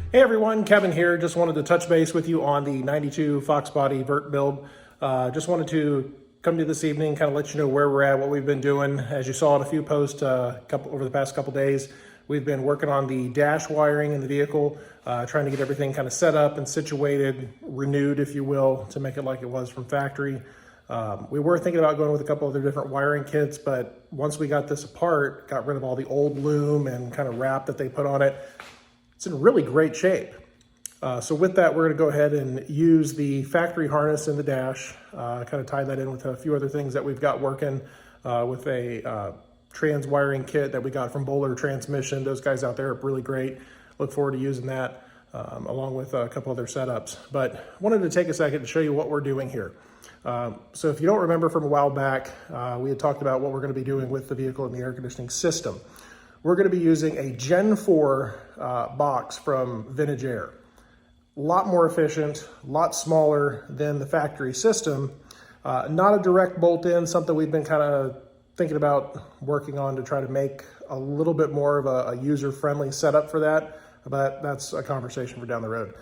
Hey everyone, Kevin here. Just wanted to touch base with you on the 92 Fox Body Vert build. Just wanted to come to you this evening, kind of let you know where we're at, what we've been doing. As you saw in a few posts over the past couple days, we've been working on the dash wiring in the vehicle, trying to get everything kind of set up and situated, renewed, if you will, to make it like it was from factory. We were thinking about going with a couple other different wiring kits, but once we got this apart, got rid of all the old loom and kind of wrap that they put on it, it's in really great shape. So with that, we're gonna go ahead and use the factory harness in the dash, kind of tie that in with a few other things that we've got working with a trans wiring kit that we got from Bowler Transmission. Those guys out there are really great. Look forward to using that along with a couple other setups. But wanted to take a second to show you what we're doing here. So if you don't remember from a while back, we had talked about what we're gonna be doing with the vehicle and the air conditioning system. We're going to be using a Gen 4 box from Vintage Air. A lot more efficient, a lot smaller than the factory system. Not a direct bolt-in, something we've been kind of thinking about working on to try to make a little bit more of a user-friendly setup for that, but that's a conversation for down the road.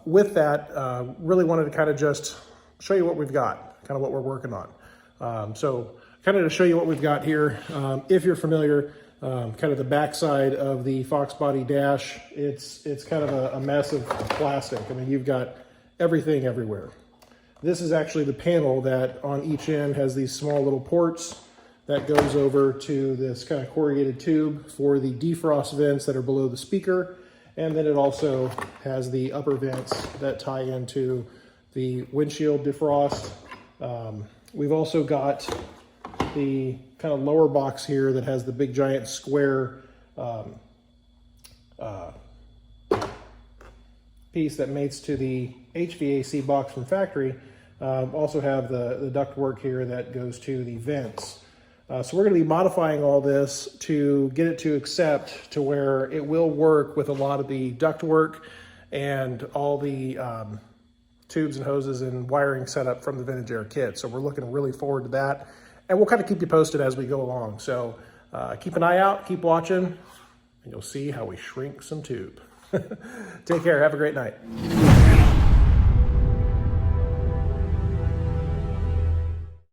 With that, really wanted to kind of just show you what we've got, kind of what we're working on. So kind of to show you what we've got here, if you're familiar, kind of the backside of the Fox Body dash, it's kind of a mess of plastic. I mean, you've got everything everywhere. This is actually the panel that on each end has these small little ports that goes over to this kind of corrugated tube for the defrost vents that are below the speaker. And then it also has the upper vents that tie into the windshield defrost. We've also got the kind of lower box here that has the big giant square piece that mates to the HVAC box from factory. Also have the duct work here that goes to the vents. So we're going to be modifying all this to get it to accept to where it will work with a lot of the duct work and all the tubes and hoses and wiring setup from the Vintage Air kit. So we're looking really forward to that. And we'll kind of keep you posted as we go along. So keep an eye out, keep watching, and you'll see how we shrink some tube. Take care, have a great night.